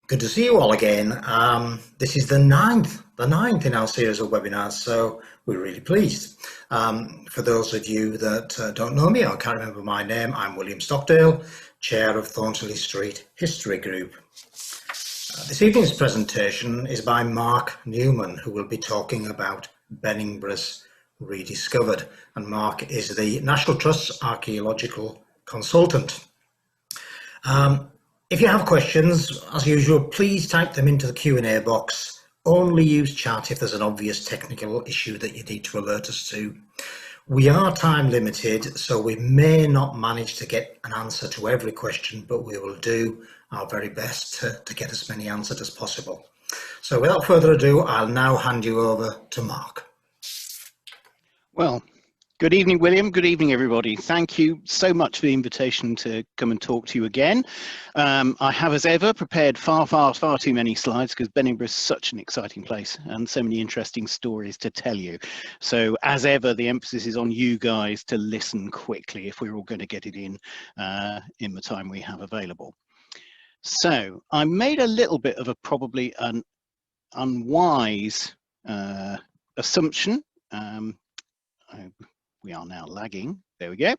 Good to see you all again. This is the ninth in our series of webinars, so we're really pleased. For those of you that don't know me or can't remember my name, I'm William Stockdale, Chair of Thorntley Street History Group. This evening's presentation is by Mark Newman, who will be talking about Beningboroughs Rediscovered, and Mark is the National Trust's archaeological consultant. If you have questions, as usual, please type them into the Q&A box. Only use chat if there's an obvious technical issue that you need to alert us to. We are time limited, so we may not manage to get an answer to every question, but we will do our very best to get as many answered as possible. So without further ado, I'll now hand you over to Mark. Well, good evening, William. Good evening, everybody. Thank you so much for the invitation to come and talk to you again. I have, as ever, prepared far too many slides because Beningbrough is such an exciting place and so many interesting stories to tell you. So, as ever, the emphasis is on you guys to listen quickly if we're all going to get it in the time we have available. So, I made a little bit of a probably an unwise assumption. We are now lagging. There we go.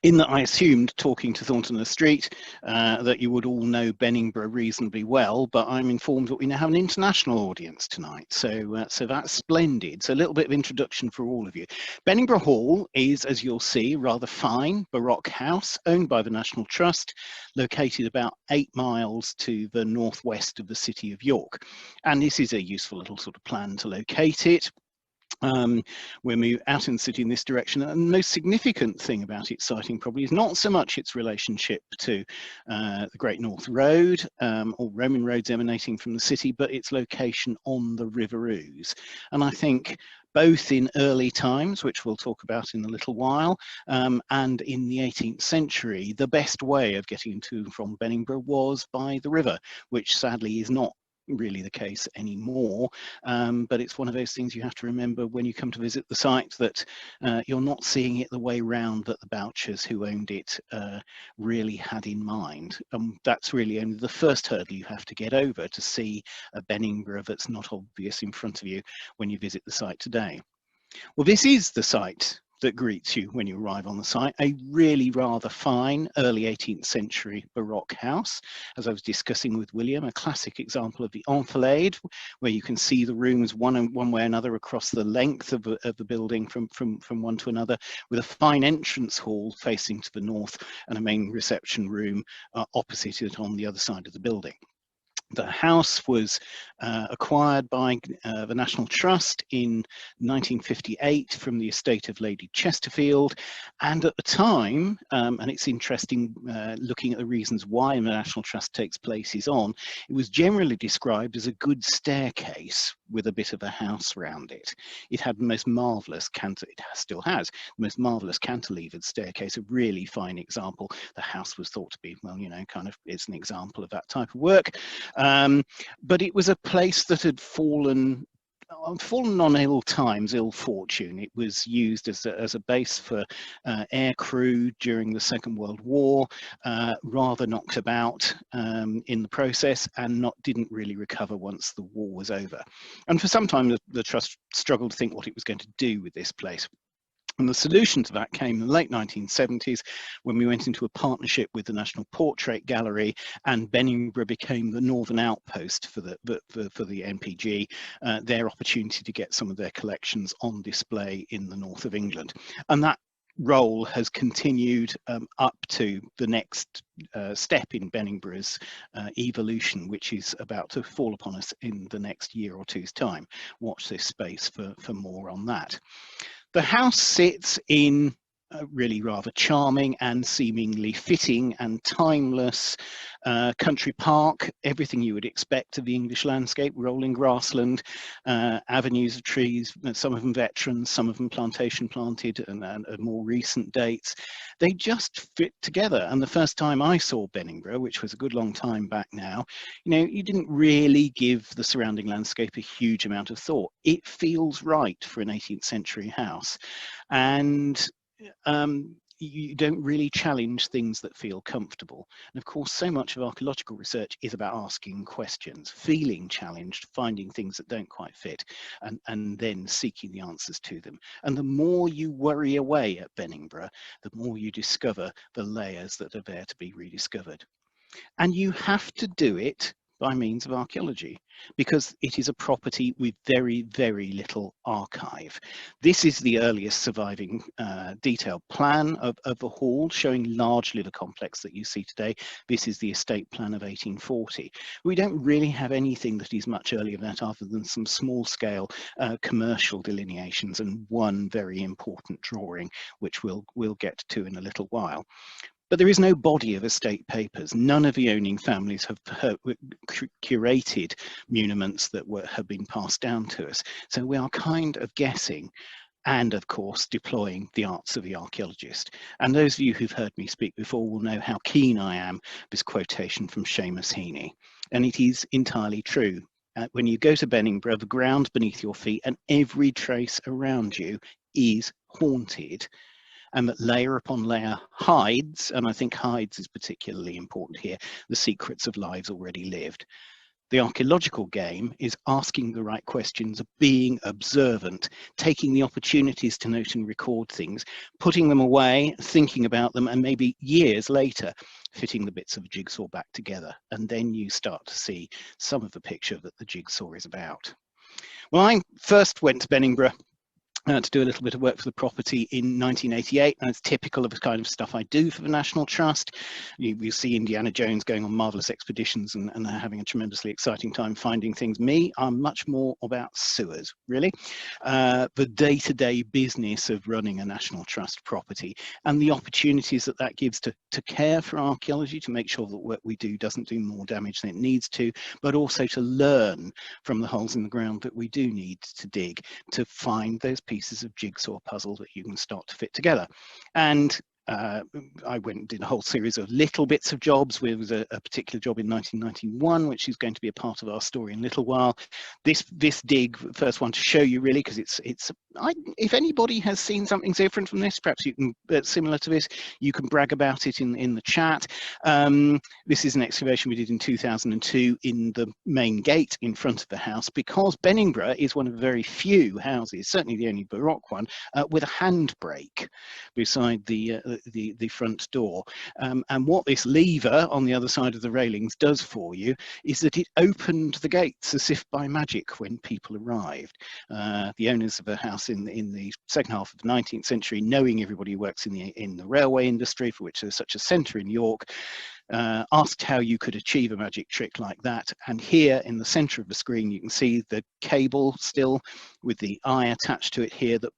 In that I assumed, talking to Thornton Street, that you would all know Beningbrough reasonably well, but I'm informed that we now have an international audience tonight. So that's splendid. So a little bit of introduction for all of you. Beningbrough Hall is, as you'll see, a rather fine baroque house owned by the National Trust, located about 8 miles to the northwest of the city of York. And this is a useful little sort of plan to locate it. We're moving out in the city in this direction, and the most significant thing about its siting probably is not so much its relationship to the Great North Road or Roman roads emanating from the city, but its location on the River Ouse. And I think both in early times, which we'll talk about in a little while, and in the 18th century, the best way of getting to and from Beningbrough was by the river, which sadly is not really the case anymore, but it's one of those things you have to remember when you come to visit the site, that you're not seeing it the way round that the Bouchers who owned it really had in mind. That's really only the first hurdle you have to get over to see a Beningbrough that's not obvious in front of you when you visit the site today. Well, this is the site that greets you when you arrive on the site, a really rather fine early 18th century baroque house. As I was discussing with William, a classic example of the enfilade, where you can see the rooms one way or another across the length of the building from one to another, with a fine entrance hall facing to the north and a main reception room opposite it on the other side of the building. The house was acquired by the National Trust in 1958 from the estate of Lady Chesterfield, and at the time, and it's interesting looking at the reasons why the National Trust takes places on, it was generally described as a good staircase with a bit of a house around it. It had the most marvellous still has the most marvellous cantilevered staircase, a really fine example. The house was thought to be, well, you know, kind of, it's an example of that type of work. But it was a place that had fallen on ill fortune. It was used as a base for air crew during the Second World War, rather knocked about in the process, and didn't really recover once the war was over. And for some time, the Trust struggled to think what it was going to do with this place. And the solution to that came in the late 1970s, when we went into a partnership with the National Portrait Gallery, and Beningbrough became the northern outpost for the NPG, their opportunity to get some of their collections on display in the north of England. And that role has continued up to the next step in Beningbrough's evolution, which is about to fall upon us in the next year or two's time. Watch this space for more on that. The house sits in a really rather charming and seemingly fitting and timeless country park, everything you would expect of the English landscape: rolling grassland, avenues of trees, some of them veterans, some of them plantation planted and more recent dates. They just fit together. And the first time I saw Beningbrough, which was a good long time back now, you know, you didn't really give the surrounding landscape a huge amount of thought. It feels right for an 18th century house. And you don't really challenge things that feel comfortable. And of course, so much of archaeological research is about asking questions, feeling challenged, finding things that don't quite fit, and then seeking the answers to them. And the more you worry away at Beningbrough, the more you discover the layers that are there to be rediscovered. And you have to do it by means of archaeology, because it is a property with very, very little archive. This is the earliest surviving detailed plan of the hall, showing largely the complex that you see today. This is the estate plan of 1840. We don't really have anything that is much earlier than that, other than some small scale commercial delineations and one very important drawing, which we'll get to in a little while. But there is no body of estate papers. None of the owning families have curated muniments that have been passed down to us. So we are kind of guessing, and of course deploying the arts of the archaeologist. And those of you who've heard me speak before will know how keen I am this quotation from Seamus Heaney. And it is entirely true. When you go to Beningbrough, the ground beneath your feet and every trace around you is haunted, and that layer upon layer hides, and I think hides is particularly important here, the secrets of lives already lived. The archaeological game is asking the right questions, being observant, taking the opportunities to note and record things, putting them away, thinking about them, and maybe years later, fitting the bits of a jigsaw back together. And then you start to see some of the picture that the jigsaw is about. Well, I first went to Beningbrough to do a little bit of work for the property in 1988, and it's typical of the kind of stuff I do for the National Trust. You see Indiana Jones going on marvelous expeditions and having a tremendously exciting time finding things. Me, I'm much more about sewers, really. The day-to-day business of running a National Trust property and the opportunities that that gives to care for archaeology, to make sure that what we do doesn't do more damage than it needs to, but also to learn from the holes in the ground that we do need to dig, to find those pieces of jigsaw puzzle that you can start to fit together. And I went and did a whole series of little bits of jobs. There was a particular job in 1991, which is going to be a part of our story in a little while. This dig, first one to show you really, because if anybody has seen something different from this, perhaps you can, similar to this, you can brag about it in the chat. This is an excavation we did in 2002 in the main gate in front of the house, because Beningbrough is one of the very few houses, certainly the only baroque one, with a handbrake beside the front door. And what this lever on the other side of the railings does for you is that it opened the gates as if by magic when people arrived. The owners of the house in the second half of the 19th century, knowing everybody who works in the railway industry, for which there's such a centre in York, asked how you could achieve a magic trick like that. And here in the center of the screen, you can see the cable still with the eye attached to it here that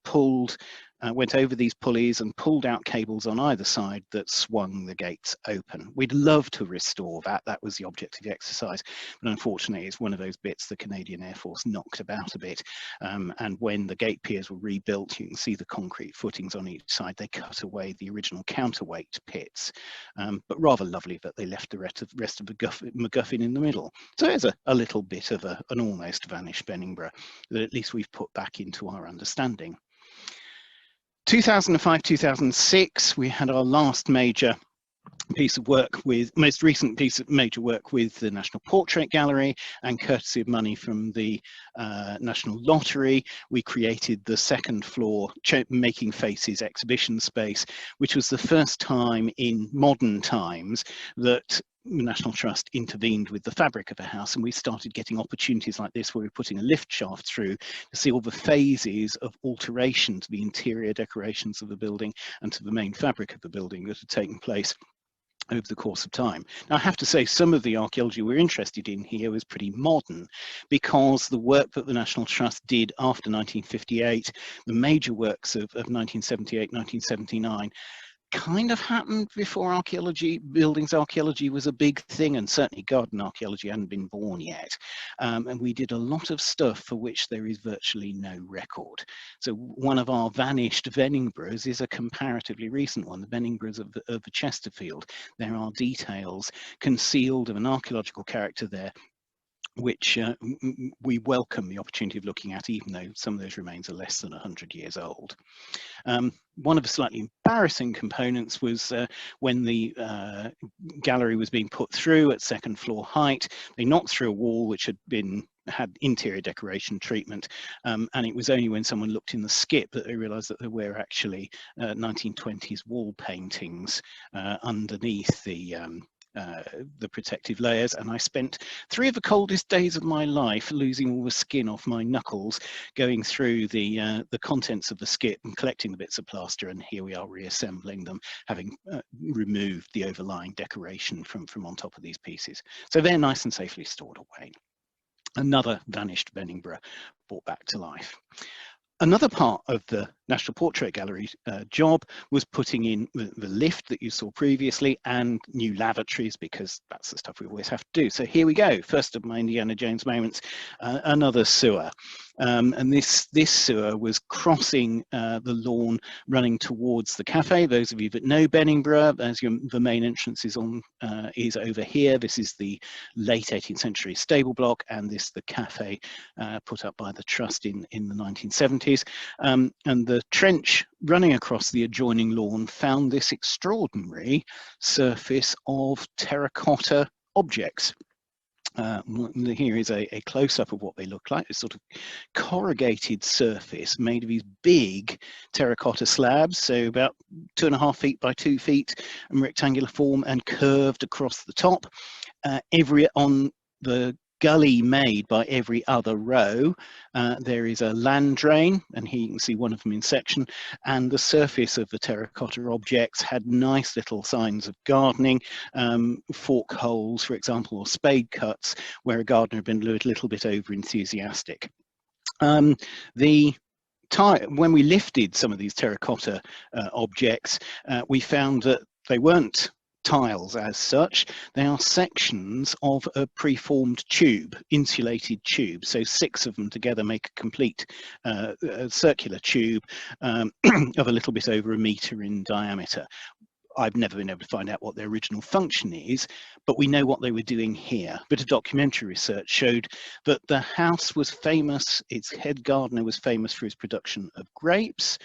went over these pulleys and pulled out cables on either side that swung the gates open. We'd love to restore that. That was the object of the exercise. But unfortunately, it's one of those bits the Canadian Air Force knocked about a bit. And when the gate piers were rebuilt, you can see the concrete footings on each side. They cut away the original counterweight pits. But rather lovely that they left the rest of the MacGuffin in the middle. So there's a little bit of an almost vanished Beningbrough that at least we've put back into our understanding. 2005, 2006, we had our last major piece of work most recent piece of major work with the National Portrait Gallery, and courtesy of money from the National Lottery, we created the second floor Making Faces exhibition space, which was the first time in modern times that the National Trust intervened with the fabric of a house, and we started getting opportunities like this where we're putting a lift shaft through to see all the phases of alteration to the interior decorations of the building and to the main fabric of the building that had taken place over the course of time. Now, I have to say, some of the archaeology we're interested in here was pretty modern, because the work that the National Trust did after 1958, the major works of 1978, 1979, kind of happened before buildings archaeology was a big thing, and certainly garden archaeology hadn't been born yet. And we did a lot of stuff for which there is virtually no record. So one of our vanished Beningboroughs is a comparatively recent one, the Beningboroughs of the Chesterfield. There are details concealed of an archaeological character there which we welcome the opportunity of looking at, even though some of those remains are less than 100 years old. One of the slightly embarrassing components was when the gallery was being put through at second floor height, they knocked through a wall which had interior decoration treatment, and it was only when someone looked in the skip that they realized that there were actually 1920s wall paintings underneath the protective layers, and I spent 3 of the coldest days of my life losing all the skin off my knuckles, going through the contents of the skip and collecting the bits of plaster, and here we are reassembling them, having removed the overlying decoration from on top of these pieces. So they're nice and safely stored away. Another vanished Beningbrough brought back to life. Another part of the National Portrait Gallery job was putting in the lift that you saw previously and new lavatories, because that's the stuff we always have to do. So here we go, first of my Indiana Jones moments, another sewer. And this sewer was crossing the lawn running towards the cafe. Those of you that know Beningbrough, the main entrance is over here. This is the late 18th century stable block, and this the cafe put up by the trust in the 1970s. And the trench running across the adjoining lawn found this extraordinary surface of terracotta objects. Here is a close-up of what they look like, a sort of corrugated surface made of these big terracotta slabs, so about 2.5 feet by 2 feet in rectangular form and curved across the top. On the gully made by every other row, there is a land drain, and here you can see one of them in section, and the surface of the terracotta objects had nice little signs of gardening, fork holes, for example, or spade cuts, where a gardener had been a little bit over enthusiastic. When we lifted some of these terracotta objects, we found that they weren't tiles as such, they are sections of a preformed tube, insulated tube. So 6 of them together make a complete circular tube of a little bit over 1 meter in diameter. I've never been able to find out what their original function is, but we know what they were doing here. A bit of documentary research showed that the house was famous, its head gardener was famous for his production of grapes,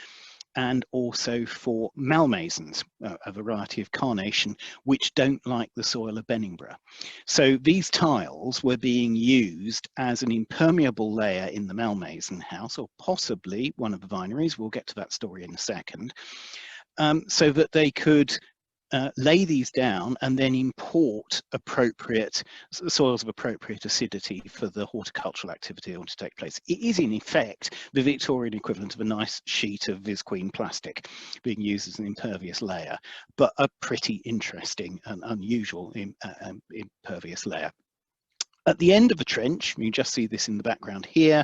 and also for malmaisons, a variety of carnation, which don't like the soil of Beningbrough. So these tiles were being used as an impermeable layer in the malmaison house, or possibly one of the vineries. We'll get to that story in a second, so that they could lay these down and then import appropriate soils of appropriate acidity for the horticultural activity to take place. It is in effect the Victorian equivalent of a nice sheet of visqueen plastic being used as an impervious layer, but a pretty interesting and unusual impervious layer. At the end of the trench, you just see this in the background here,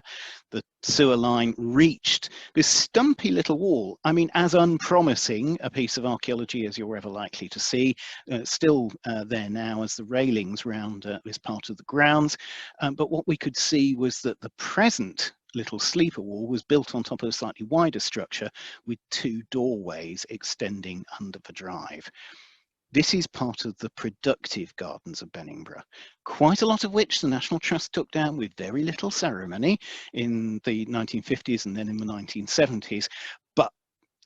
the sewer line reached this stumpy little wall. I mean, as unpromising a piece of archaeology as you're ever likely to see, still there now as the railings round this part of the grounds. But what we could see was that the present little sleeper wall was built on top of a slightly wider structure with 2 doorways extending under the drive. This is part of the productive gardens of Beningbrough, quite a lot of which the National Trust took down with very little ceremony in the 1950s and then in the 1970s. But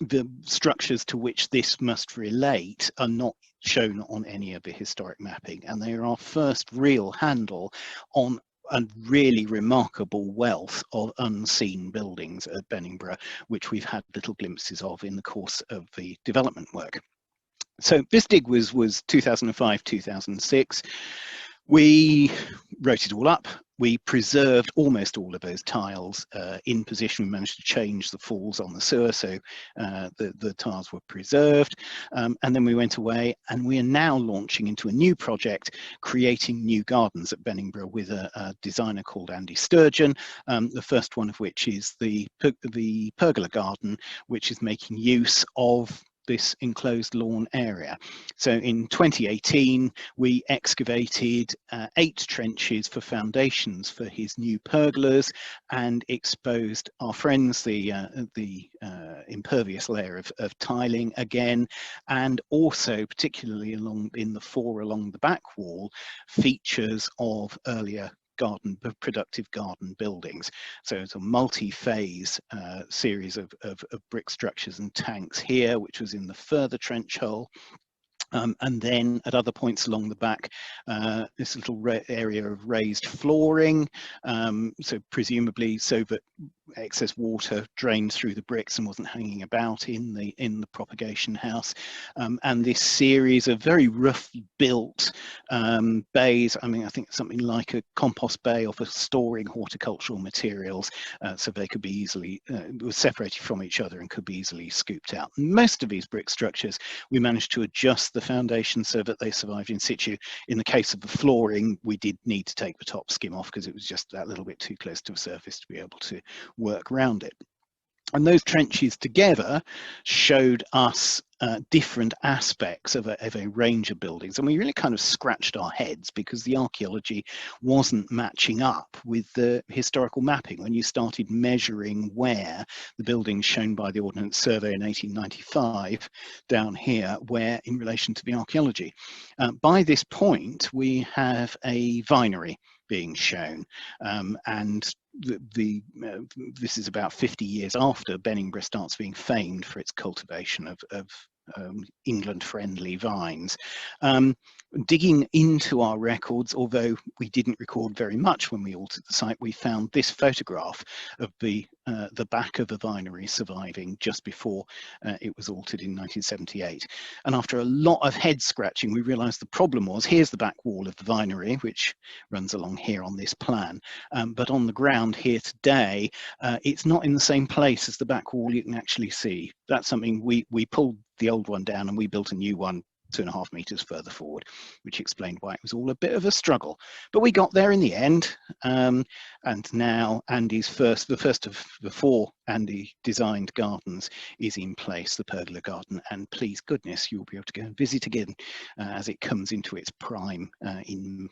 the structures to which this must relate are not shown on any of the historic mapping, and they are our first real handle on a really remarkable wealth of unseen buildings at Beningbrough, which we've had little glimpses of in the course of the development work. So this dig was 2005, 2006. We wrote it all up. We preserved almost all of those tiles in position. We managed to change the falls on the sewer, so the tiles were preserved. And then we went away, and we are now launching into a new project, creating new gardens at Beningbrough with a designer called Andy Sturgeon. The first one of which is the pergola garden, which is making use of this enclosed lawn area. So in 2018, we excavated 8 trenches for foundations for his new pergolas and exposed our friends the impervious layer of tiling again, and also particularly in the 4 along the back wall, features of earlier productive garden buildings. So it's a multi-phase series of brick structures and tanks here, which was in the further trench hole. And then at other points along the back, this little area of raised flooring, so presumably so that excess water drained through the bricks and wasn't hanging about in the propagation house, and this series of very rough built bays. I mean, I think something like a compost bay or for storing horticultural materials, so they could be easily were separated from each other and could be easily scooped out. Most of these brick structures we managed to adjust the foundation so that they survived in situ. In the case of the flooring, we did need to take the top skim off because it was just that little bit too close to the surface to be able to work around it. And those trenches together showed us different aspects of a range of buildings. And we really kind of scratched our heads because the archaeology wasn't matching up with the historical mapping. When you started measuring where the buildings shown by the Ordnance Survey in 1895 down here, where in relation to the archaeology. By this point, we have a vinery being shown, and this is about 50 years after Beningbrough starts being famed for its cultivation of England-friendly vines. Digging into our records, although we didn't record very much when we altered the site, we found this photograph of the back of the vinery surviving just before it was altered in 1978. And after a lot of head scratching, we realized the problem was, here's the back wall of the vinery, which runs along here on this plan, but on the ground here today, it's not in the same place as the back wall you can actually see. That's something we pulled the old one down and we built a new one 2.5 meters further forward, which explained why it was all a bit of a struggle. But we got there in the end, and now Andy's the first of the 4 Andy designed gardens is in place, the pergola garden, and please goodness you'll be able to go and visit again as it comes into its prime in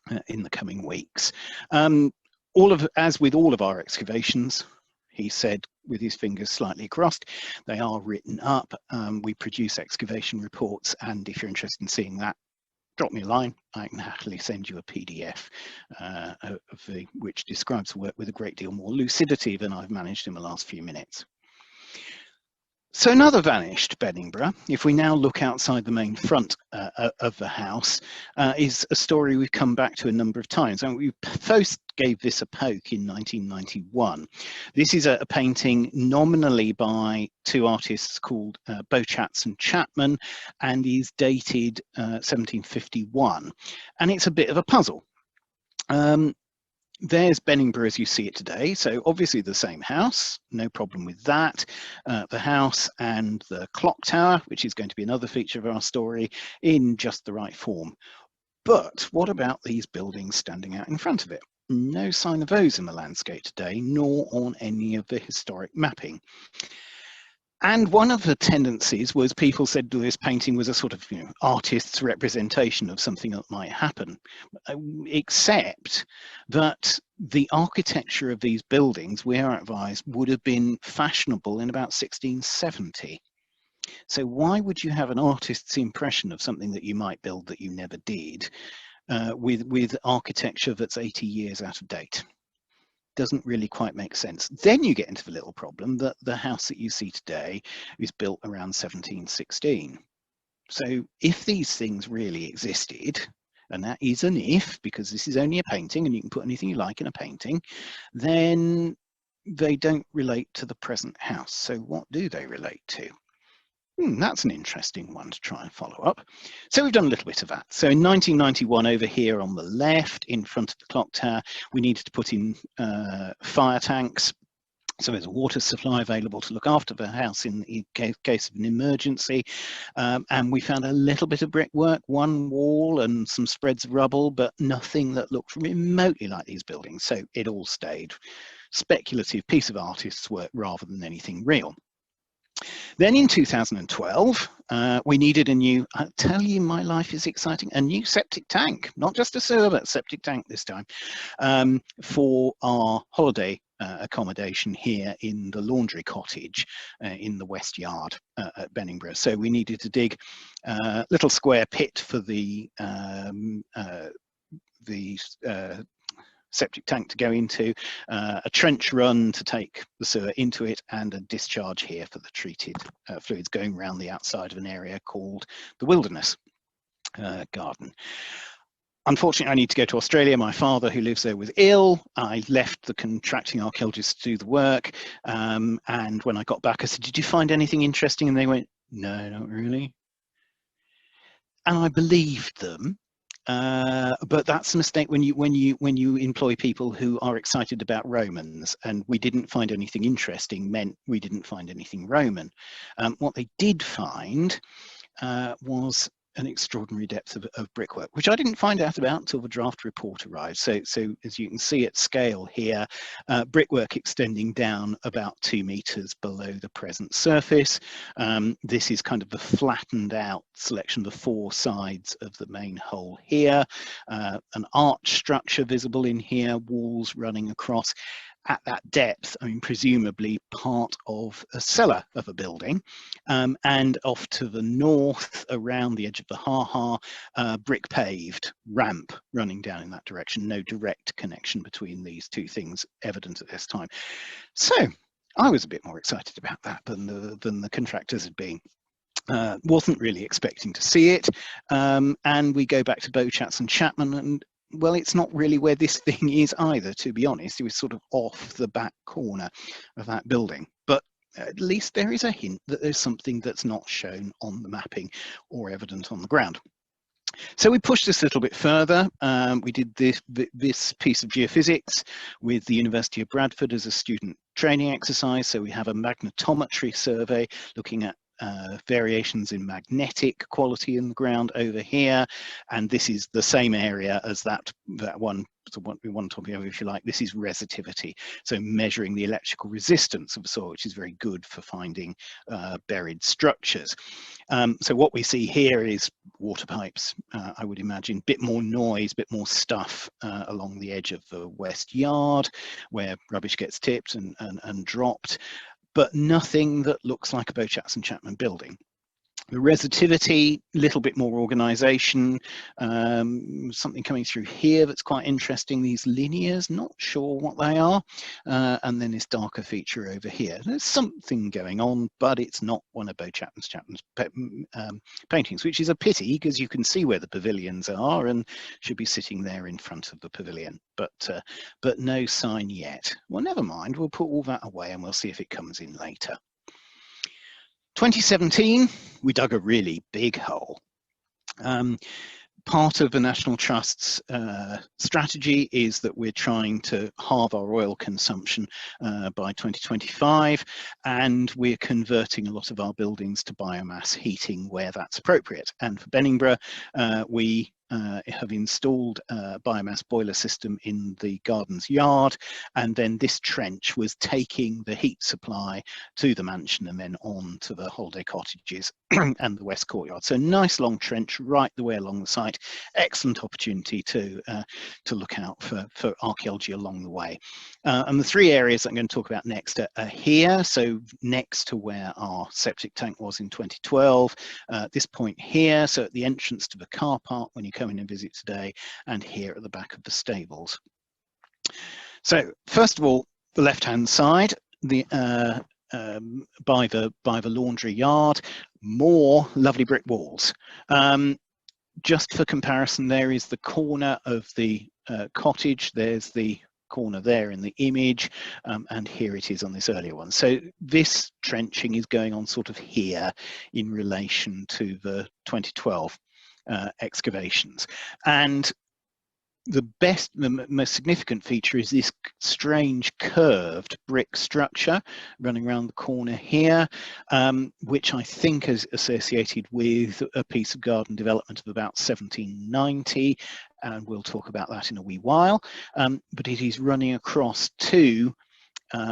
the coming weeks. As with all of our excavations, he said with his fingers slightly crossed, they are written up. We produce excavation reports, and if you're interested in seeing that, drop me a line. I can happily send you a PDF which describes the work with a great deal more lucidity than I've managed in the last few minutes. So another vanished Beningbrough, if we now look outside the main front of the house, is a story we've come back to a number of times. And we first gave this a poke in 1991. This is a painting nominally by 2 artists called Beauchamp and Chapman, and is dated 1751. And it's a bit of a puzzle. There's Beningbrough as you see it today. So obviously the same house, no problem with that. The house and the clock tower, which is going to be another feature of our story, in just the right form. But what about these buildings standing out in front of it? No sign of those in the landscape today, nor on any of the historic mapping. And one of the tendencies was people said this painting was a sort of artist's representation of something that might happen, except that the architecture of these buildings, we are advised, would have been fashionable in about 1670. So why would you have an artist's impression of something that you might build that you never did with architecture that's 80 years out of date? Doesn't really quite make sense. Then you get into the little problem that the house that you see today is built around 1716. So if these things really existed, and that is an if, because this is only a painting and you can put anything you like in a painting, then they don't relate to the present house. So what do they relate to? That's an interesting one to try and follow up. So we've done a little bit of that. So in 1991, over here on the left, in front of the clock tower, we needed to put in fire tanks. So there's a water supply available to look after the house in the case of an emergency. And we found a little bit of brickwork, one wall and some spreads of rubble, but nothing that looked remotely like these buildings. So it all stayed speculative piece of artist's work rather than anything real. Then in 2012, we needed a new, I tell you my life is exciting, a new septic tank, not just a sewer, but a septic tank this time, for our holiday accommodation here in the laundry cottage in the West Yard at Beningboroughs. So we needed to dig a little square pit for the septic tank to go into, a trench run to take the sewer into it, and a discharge here for the treated fluids going around the outside of an area called the Wilderness Garden. Unfortunately, I need to go to Australia. My father, who lives there, was ill. I left the contracting archaeologists to do the work. And when I got back, I said, "Did you find anything interesting?" And they went, "No, not really." And I believed them. But that's a mistake when you employ people who are excited about Romans, and we didn't find anything interesting meant we didn't find anything Roman. What they did find was an extraordinary depth of brickwork, which I didn't find out about until the draft report arrived. So as you can see at scale here, brickwork extending down about 2 meters below the present surface. This is kind of the flattened out selection of the 4 sides of the main hole here. An arch structure visible in here, walls running across. At that depth, I mean, presumably part of a cellar of a building, and off to the north, around the edge of the ha-ha, brick paved ramp running down in that direction. No direct connection between these two things evident at this time. So I was a bit more excited about that than the contractors had been. Wasn't really expecting to see it, and we go back to Beauchamps and Chapman, and well, it's not really where this thing is either, to be honest. It was sort of off the back corner of that building, but at least there is a hint that there's something that's not shown on the mapping or evident on the ground. So we pushed this a little bit further. We did this piece of geophysics with the University of Bradford as a student training exercise. So we have a magnetometry survey looking at variations in magnetic quality in the ground over here, and this is the same area as that one. So what we want to talk about, if you like, this is resistivity, so measuring the electrical resistance of the soil, which is very good for finding buried structures. So what we see here is water pipes, I would imagine, bit more noise, bit more stuff along the edge of the west yard where rubbish gets tipped and dropped, but nothing that looks like a Beauchamps and Chapman building. The resistivity, a little bit more organisation, something coming through here that's quite interesting, these linears, not sure what they are, and then this darker feature over here. There's something going on, but it's not one of Beauchamps and Chapman's paintings, which is a pity because you can see where the pavilions are and should be sitting there in front of the pavilion, but no sign yet. Well, never mind, we'll put all that away and we'll see if it comes in later. 2017, we dug a really big hole. Part of the National Trust's strategy is that we're trying to halve our oil consumption by 2025, and we're converting a lot of our buildings to biomass heating where that's appropriate. And for Beningbrough, we have installed a biomass boiler system in the garden's yard, and then this trench was taking the heat supply to the mansion and then on to the holiday cottages and the west courtyard. So nice long trench right the way along the site. Excellent opportunity to look out for archaeology along the way. And the 3 areas that I'm going to talk about next are here. So next to where our septic tank was in 2012, this point here, so at the entrance to the car park when you come in and visit today, and here at the back of the stables. So first of all, the left-hand side, the by the laundry yard, more lovely brick walls. Just for comparison, there is the corner of the cottage. There's the corner there in the image, and here it is on this earlier one. So this trenching is going on sort of here in relation to the 2012 excavations. And the most significant feature is this strange curved brick structure running around the corner here, which I think is associated with a piece of garden development of about 1790, and we'll talk about that in a wee while. But it is running across 2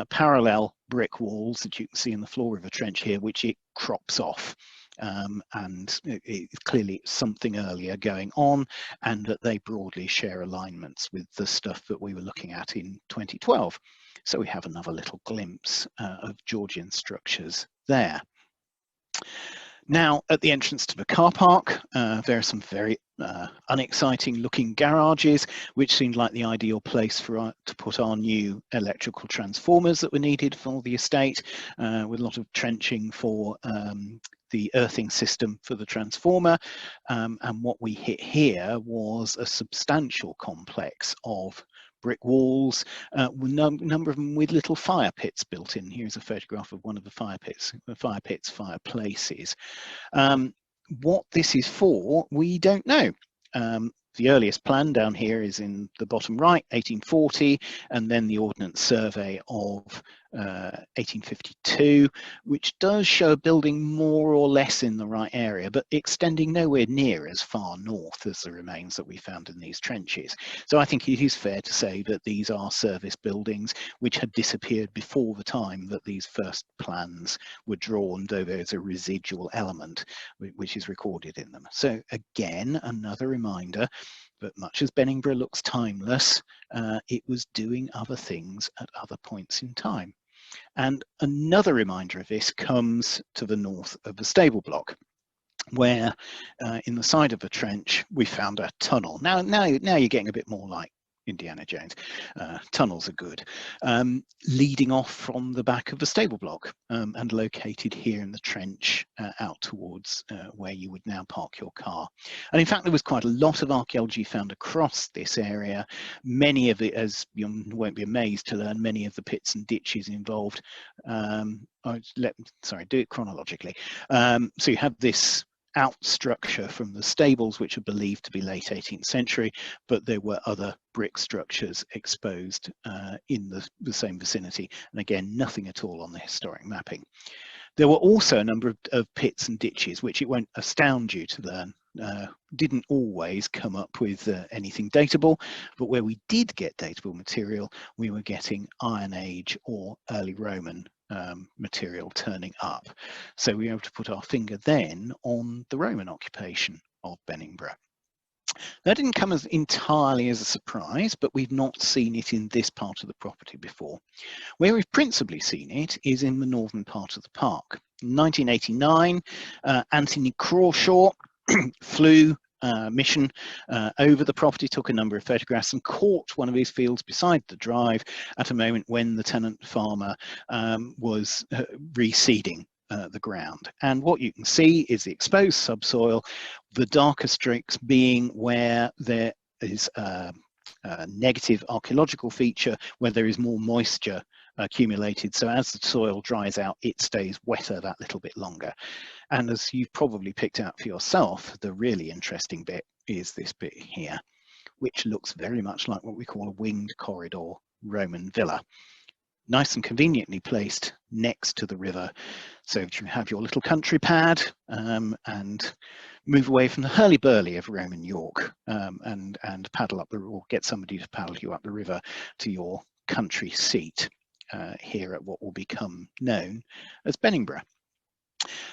parallel brick walls that you can see in the floor of a trench here, which it crops off. And it's clearly something earlier going on, and that they broadly share alignments with the stuff that we were looking at in 2012. So we have another little glimpse of Georgian structures there. Now, at the entrance to the car park, there are some very unexciting looking garages, which seemed like the ideal place for to put our new electrical transformers that were needed for the estate, with a lot of trenching for the earthing system for the transformer. And what we hit here was a substantial complex of brick walls, number of them with little fire pits built in. Here's a photograph of one of the fireplaces. What this is for, we don't know. The earliest plan down here is in the bottom right, 1840, and then the Ordnance Survey of 1852, which does show a building more or less in the right area, but extending nowhere near as far north as the remains that we found in these trenches. So I think it is fair to say that these are service buildings which had disappeared before the time that these first plans were drawn, though there's a residual element which is recorded in them. So again, another reminder that much as Beningbrough looks timeless, it was doing other things at other points in time. And another reminder of this comes to the north of the stable block, where in the side of the trench we found a tunnel. Now you're getting a bit more like Indiana Jones. Tunnels are good. Leading off from the back of the stable block, and located here in the trench out towards where you would now park your car. And in fact, there was quite a lot of archaeology found across this area. Many of it, as you won't be amazed to learn, many of the pits and ditches involved. Do it chronologically. So you have this out structure from the stables, which are believed to be late 18th century, but there were other brick structures exposed in the same vicinity. And again, nothing at all on the historic mapping. There were also a number of pits and ditches, which it won't astound you to learn didn't always come up with anything datable, but where we did get datable material, we were getting Iron Age or early Roman material turning up. So we were able to put our finger then on the Roman occupation of Beningbrough. That didn't come as entirely as a surprise, but we've not seen it in this part of the property before. Where we've principally seen it is in the northern part of the park. In 1989, Anthony Crawshaw flew mission over the property, took a number of photographs and caught one of his fields beside the drive at a moment when the tenant farmer was reseeding the ground. And what you can see is the exposed subsoil, the darker streaks being where there is a negative archaeological feature, where there is more moisture accumulated. So as the soil dries out, it stays wetter that little bit longer. And as you've probably picked out for yourself, the really interesting bit is this bit here, which looks very much like what we call a winged corridor Roman villa. Nice and conveniently placed next to the river. So if you have your little country pad and move away from the hurly-burly of Roman York and paddle up or get somebody to paddle you up the river to your country seat here at what will become known as Beningbrough.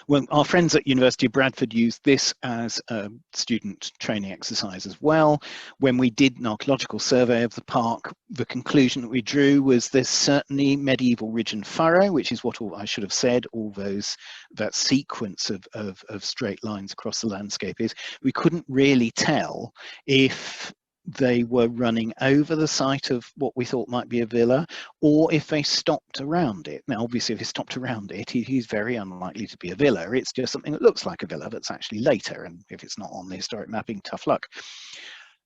Well, our friends at University of Bradford used this as a student training exercise as well. When we did an archaeological survey of the park, the conclusion that we drew was there's certainly medieval ridge and furrow, which is what I should have said, that sequence of straight lines across the landscape is. We couldn't really tell if they were running over the site of what we thought might be a villa, or if they stopped around it. Now, obviously, if they stopped around it, it is very unlikely to be a villa. It's just something that looks like a villa that's actually later, and if it's not on the historic mapping, tough luck.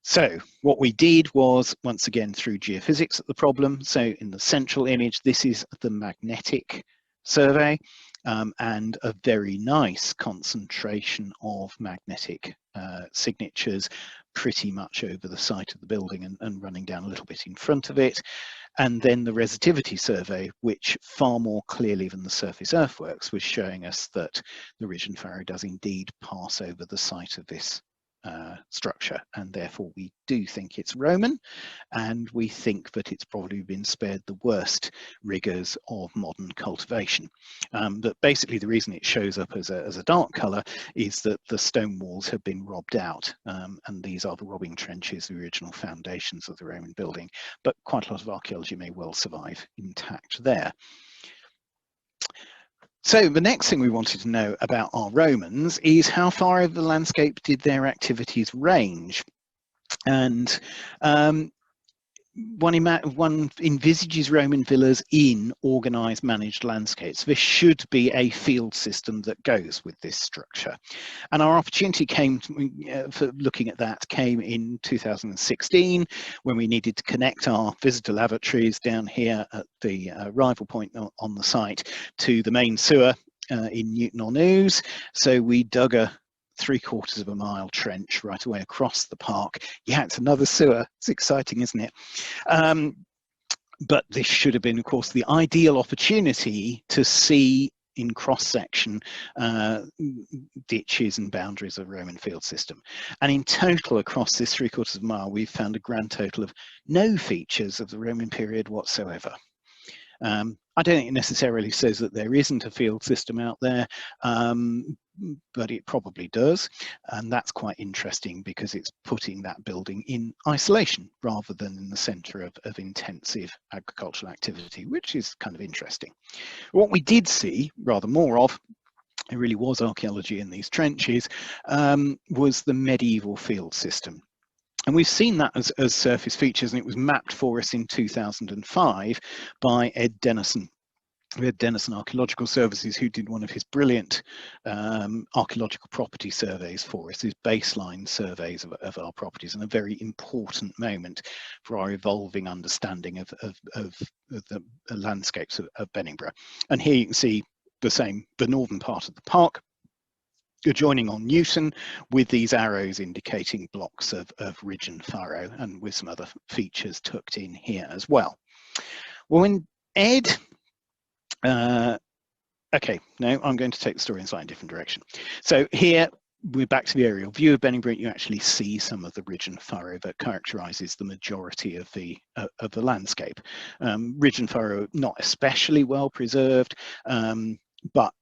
So what we did was, once again, through geophysics at the problem. So in the central image, this is the magnetic survey, and a very nice concentration of magnetic signatures pretty much over the site of the building and running down a little bit in front of it. And then the resistivity survey, which far more clearly than the surface earthworks was showing us that the ridge and furrow does indeed pass over the site of this structure, and therefore we do think it's Roman, and we think that it's probably been spared the worst rigors of modern cultivation. But basically the reason it shows up as a dark colour is that the stone walls have been robbed out, and these are the robbing trenches, the original foundations of the Roman building, but quite a lot of archaeology may well survive intact there. So the next thing we wanted to know about our Romans is how far over the landscape did their activities range? And one envisages Roman villas in organised managed landscapes. There should be a field system that goes with this structure. And our opportunity for looking at that came in 2016, when we needed to connect our visitor lavatories down here at the arrival point on the site to the main sewer in Newton-on-Ouse. So we dug a 3/4 of a mile trench right away across the park. Yeah, it's another sewer. It's exciting, isn't it? But this should have been, of course, the ideal opportunity to see in cross-section ditches and boundaries of Roman field system. And in total, across this 3/4 of a mile, we've found a grand total of no features of the Roman period whatsoever. I don't think it necessarily says that there isn't a field system out there, but it probably does. And that's quite interesting because it's putting that building in isolation rather than in the centre of intensive agricultural activity, which is kind of interesting. What we did see rather more of, it really was archaeology in these trenches, was the medieval field system. And we've seen that as surface features, and it was mapped for us in 2005 by Ed Dennison. We had Dennison Archaeological Services, who did one of his brilliant archaeological property surveys for us, his baseline surveys of our properties, and a very important moment for our evolving understanding of the landscapes of Beningbrough. And here you can see the northern part of the park, adjoining on Newton, with these arrows indicating blocks of ridge and furrow, and with some other features tucked in here as well. Well, when Ed, okay, no, I'm going to take the story in a slightly different direction. So here, we're back to the aerial view of Benningbrough. You actually see some of the ridge and furrow that characterises the majority of the landscape. Ridge and furrow not especially well preserved, but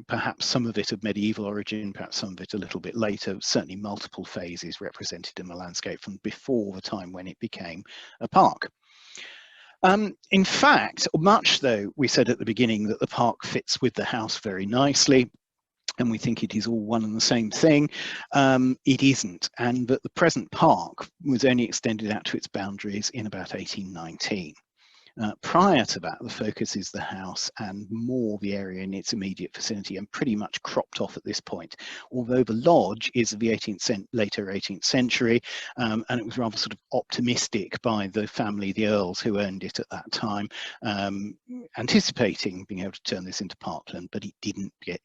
perhaps some of it of medieval origin, perhaps some of it a little bit later, certainly multiple phases represented in the landscape from before the time when it became a park. In fact, much though we said at the beginning that the park fits with the house very nicely, and we think it is all one and the same thing, it isn't. And that the present park was only extended out to its boundaries in about 1819. Prior to that, the focus is the house and more the area in its immediate vicinity, and pretty much cropped off at this point. Although the lodge is of the later 18th century, and it was rather sort of optimistic by the family, the Earls, who owned it at that time, anticipating being able to turn this into parkland, but it didn't get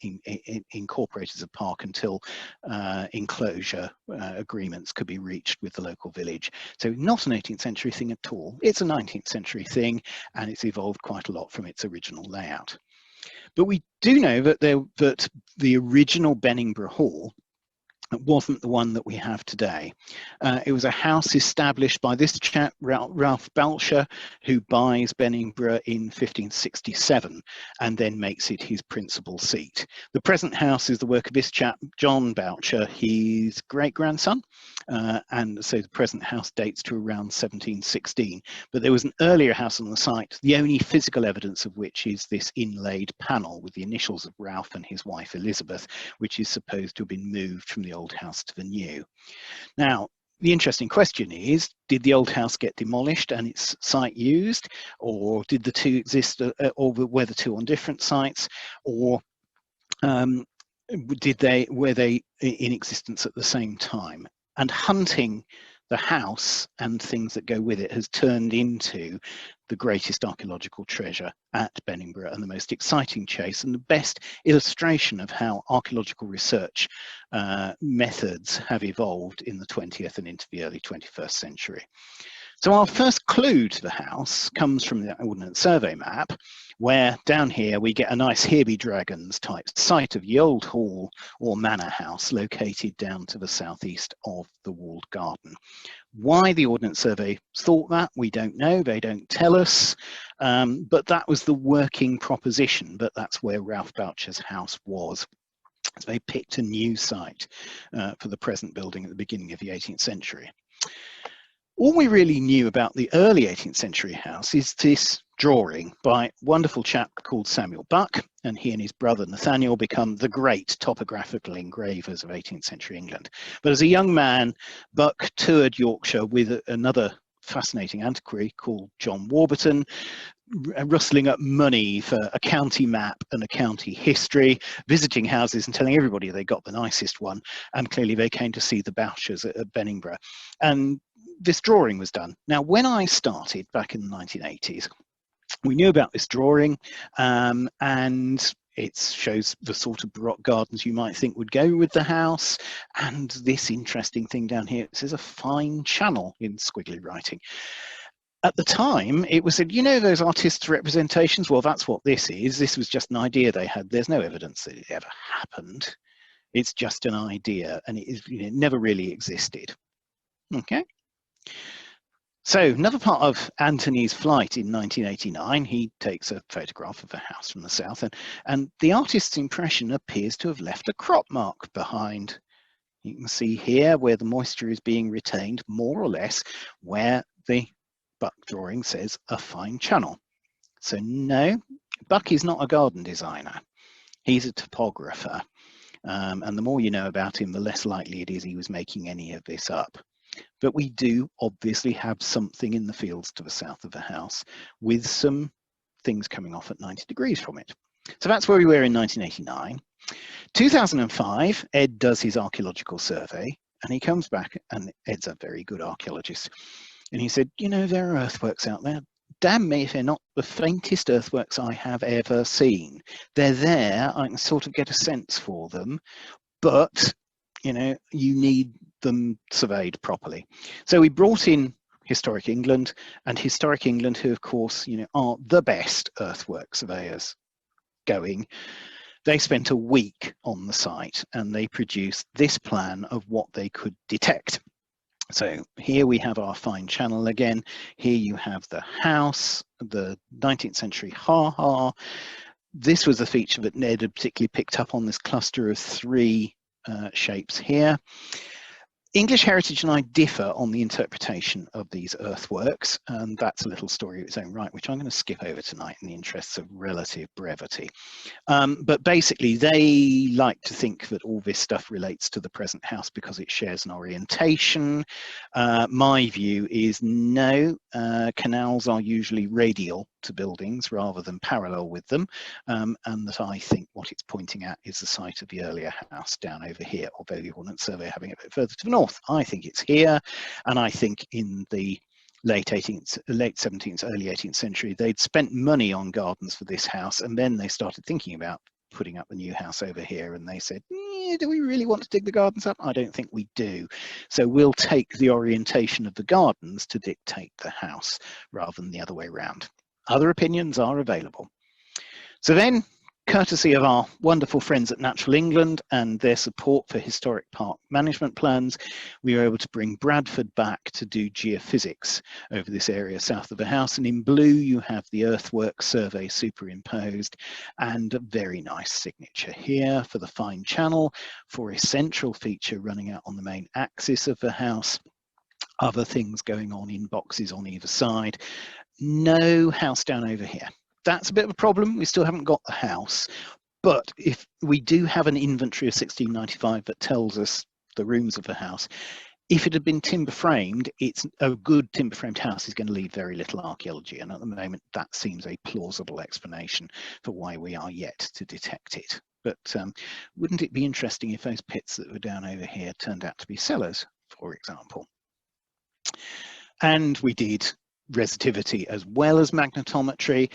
incorporated as a park until enclosure agreements could be reached with the local village. So not an 18th century thing at all. It's a 19th century thing, and it's evolved quite a lot from its original layout. But we do know that the original Beningbrough Hall wasn't the one that we have today. It was a house established by this chap, Ralph Boucher, who buys Beningbrough in 1567 and then makes it his principal seat. The present house is the work of this chap, John Boucher, his great-grandson, and so the present house dates to around 1716. But there was an earlier house on the site, the only physical evidence of which is this inlaid panel with the initials of Ralph and his wife Elizabeth, which is supposed to have been moved from the old house to the new. Now, the interesting question is, did the old house get demolished and its site used, or did the two exist, or were the two on different sites, or were they in existence at the same time? And hunting the house and things that go with it has turned into the greatest archaeological treasure at Beningbrough and the most exciting chase and the best illustration of how archaeological research methods have evolved in the 20th and into the early 21st century. So our first clue to the house comes from the Ordnance Survey map, where down here we get a nice Here Be Dragons type site of the old hall or manor house located down to the southeast of the walled garden. Why the Ordnance Survey thought that, we don't know, they don't tell us, but that was the working proposition, but that's where Ralph Boucher's house was. So they picked a new site for the present building at the beginning of the 18th century. All we really knew about the early 18th century house is this drawing by a wonderful chap called Samuel Buck, and he and his brother Nathaniel become the great topographical engravers of 18th century England. But as a young man, Buck toured Yorkshire with another fascinating antiquary called John Warburton, rustling up money for a county map and a county history, visiting houses and telling everybody they got the nicest one. And clearly they came to see the Bouchers at Beningbrough. And this drawing was done. Now, when I started back in the 1980s, we knew about this drawing, and it shows the sort of baroque gardens you might think would go with the house. And this interesting thing down here, it says a fine channel in squiggly writing. At the time, it was said, you know, those artists' representations, well, that's what this is. This was just an idea they had. There's no evidence that it ever happened. It's just an idea, and it never really existed. Okay. So another part of Anthony's flight in 1989, he takes a photograph of a house from the south, and the artist's impression appears to have left a crop mark behind. You can see here where the moisture is being retained, more or less, where the Buck drawing says a fine channel. So no, Buck is not a garden designer. He's a topographer. And the more you know about him, the less likely it is he was making any of this up. But we do obviously have something in the fields to the south of the house with some things coming off at 90 degrees from it. So that's where we were in 1989. 2005, Ed does his archaeological survey, and he comes back, and Ed's a very good archaeologist. And he said, you know, there are earthworks out there. Damn me if they're not the faintest earthworks I have ever seen. They're there, I can sort of get a sense for them, but, you know, you need them surveyed properly. So we brought in Historic England, and Historic England, who of course, you know, are the best earthwork surveyors going. They spent a week on the site, and they produced this plan of what they could detect. So here we have our fine channel again. Here you have the house, the 19th century ha-ha. This was a feature that Ned had particularly picked up on, this cluster of three shapes here. English Heritage and I differ on the interpretation of these earthworks, and that's a little story of its own right, which I'm going to skip over tonight in the interests of relative brevity. But basically, they like to think that all this stuff relates to the present house because it shares an orientation. My view is no, canals are usually radial to buildings rather than parallel with them, and that I think what it's pointing at is the site of the earlier house down over here, although the Ordnance Survey having it a bit further to the north. I think it's here, and I think in the late 17th, early 18th century, they'd spent money on gardens for this house, and then they started thinking about putting up the new house over here, and they said, do we really want to dig the gardens up? I don't think we do. So we'll take the orientation of the gardens to dictate the house rather than the other way around. Other opinions are available. So then, courtesy of our wonderful friends at Natural England and their support for historic park management plans, we were able to bring Bradford back to do geophysics over this area south of the house. And in blue, you have the earthwork survey superimposed, and a very nice signature here for the fine channel, for a central feature running out on the main axis of the house. Other things going on in boxes on either side. No house down over here. That's a bit of a problem. We still haven't got the house, but if we do have an inventory of 1695 that tells us the rooms of the house, if it had been timber framed, it's a good timber framed house is going to leave very little archaeology, and at the moment that seems a plausible explanation for why we are yet to detect it. But wouldn't it be interesting if those pits that were down over here turned out to be cellars, for example? And we did resistivity as well as magnetometry.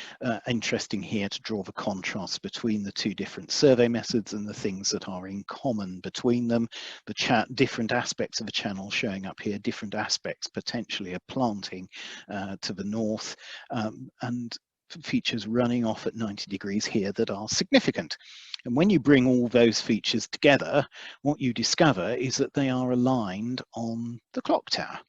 Interesting here to draw the contrast between the two different survey methods and the things that are in common between them. The different aspects of the channel showing up here, different aspects potentially of planting to the north, and features running off at 90 degrees here that are significant. And when you bring all those features together, what you discover is that they are aligned on the clock tower,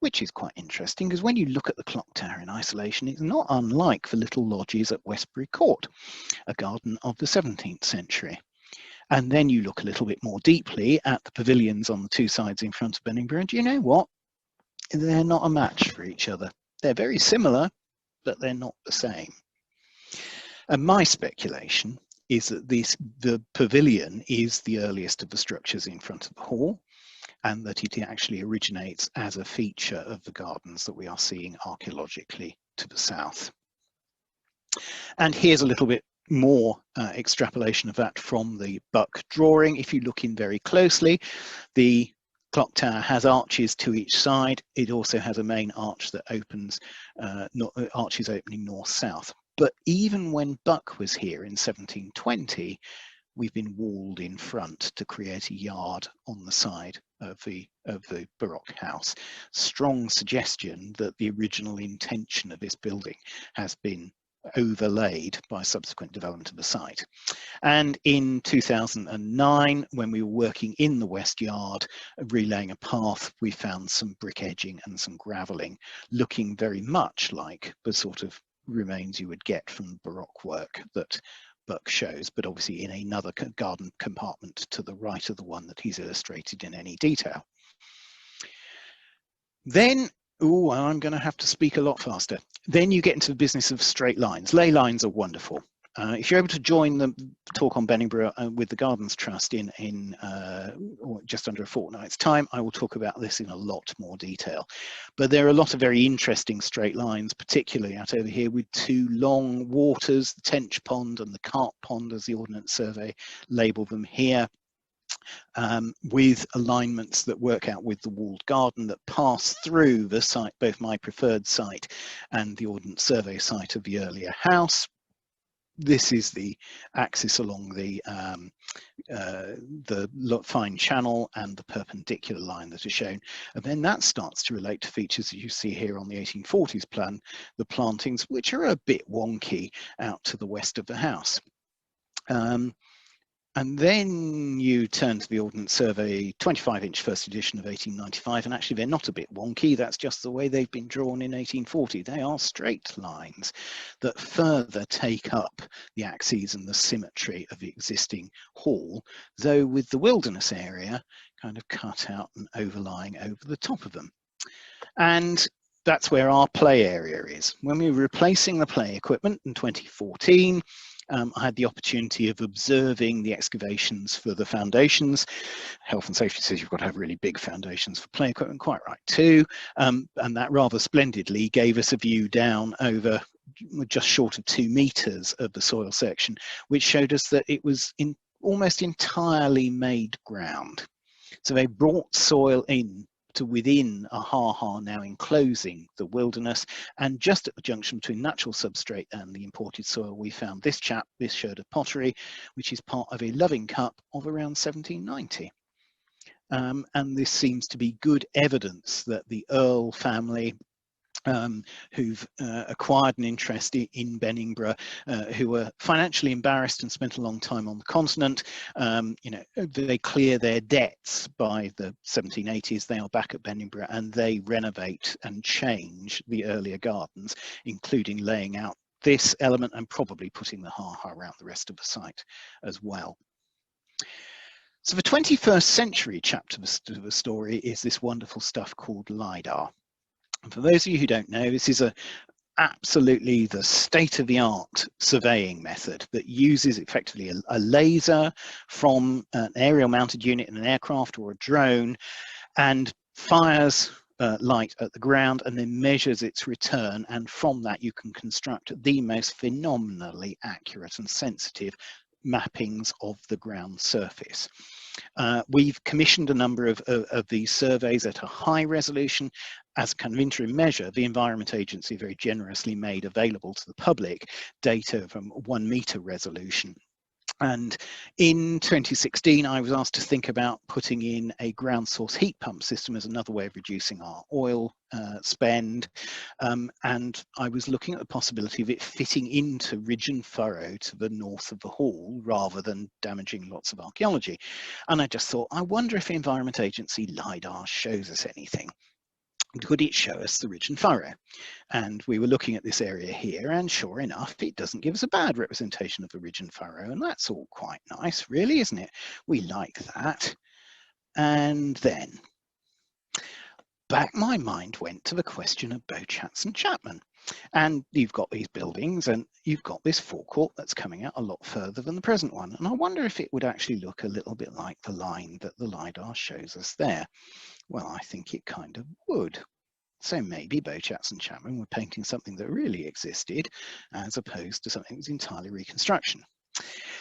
which is quite interesting, because when you look at the clock tower in isolation, it's not unlike the little lodges at Westbury Court, a garden of the 17th century. And then you look a little bit more deeply at the pavilions on the two sides in front of Beningbourgh, and do you know what? they're not a match for each other. They're very similar, but they're not the same. And my speculation is that the pavilion is the earliest of the structures in front of the hall, and that it actually originates as a feature of the gardens that we are seeing archaeologically to the south. And here's a little bit more extrapolation of that from the Buck drawing. If you look in very closely, the clock tower has arches to each side. It also has a main arch that opens, arches opening north-south. But even when Buck was here in 1720, we've been walled in front to create a yard on the side of the Baroque house. Strong suggestion that the original intention of this building has been overlaid by subsequent development of the site. And in 2009, when we were working in the West Yard, relaying a path, we found some brick edging and some gravelling, looking very much like the sort of remains you would get from Baroque work that Buck shows, but obviously in another garden compartment to the right of the one that he's illustrated in any detail. Then, oh, I'm going to have to speak a lot faster. Then you get into the business of straight lines. Ley lines are wonderful. If you're able to join the talk on Benningborough with the Gardens Trust in just under a fortnight's time, I will talk about this in a lot more detail. But there are a lot of very interesting straight lines, particularly out over here with two long waters, the Tench Pond and the Cart Pond, as the Ordnance Survey label them here. With alignments that work out with the walled garden that pass through the site, both my preferred site and the Ordnance Survey site of the earlier house. This is the axis along the fine channel and the perpendicular line that is shown. And then that starts to relate to features that you see here on the 1840s plan, the plantings, which are a bit wonky out to the west of the house. And then you turn to the Ordnance Survey 25-inch first edition of 1895, and actually they're not a bit wonky, that's just the way they've been drawn in 1840. They are straight lines that further take up the axes and the symmetry of the existing hall, though with the wilderness area kind of cut out and overlying over the top of them. And that's where our play area is. When we were replacing the play equipment in 2014, I had the opportunity of observing the excavations for the foundations. Health and safety says you've got to have really big foundations for play equipment, quite right too. And that rather splendidly gave us a view down over just short of 2 meters of the soil section, which showed us that it was almost entirely made ground. So they brought soil in to within a ha-ha now enclosing the wilderness, and just at the junction between natural substrate and the imported soil we found this sherd of pottery, which is part of a loving cup of around 1790. And this seems to be good evidence that the Earl family who've acquired an interest in Beningbrough, who were financially embarrassed and spent a long time on the continent. You know, they clear their debts by the 1780s. They are back at Beningbrough and they renovate and change the earlier gardens, including laying out this element and probably putting the ha-ha around the rest of the site as well. So the 21st century chapter of the story is this wonderful stuff called LiDAR. And for those of you who don't know, this is absolutely the state-of-the-art surveying method that uses effectively a laser from an aerial mounted unit in an aircraft or a drone and fires light at the ground and then measures its return, and from that you can construct the most phenomenally accurate and sensitive mappings of the ground surface. We've commissioned a number of these surveys at a high resolution. As a kind of interim measure, the Environment Agency very generously made available to the public data from 1 meter resolution. And in 2016, I was asked to think about putting in a ground source heat pump system as another way of reducing our oil spend. And I was looking at the possibility of it fitting into ridge and furrow to the north of the hall rather than damaging lots of archaeology. And I just thought, I wonder if the Environment Agency LiDAR shows us anything. Could it show us the ridge and furrow? And we were looking at this area here, and sure enough, it doesn't give us a bad representation of the ridge and furrow, and that's all quite nice, really, isn't it? We like that. And then, back my mind went to the question of Beauchamps and Chapman. And you've got these buildings and you've got this forecourt that's coming out a lot further than the present one. And I wonder if it would actually look a little bit like the line that the LiDAR shows us there. Well, I think it kind of would. So maybe Beauchamps and Chapman were painting something that really existed as opposed to something that was entirely reconstruction.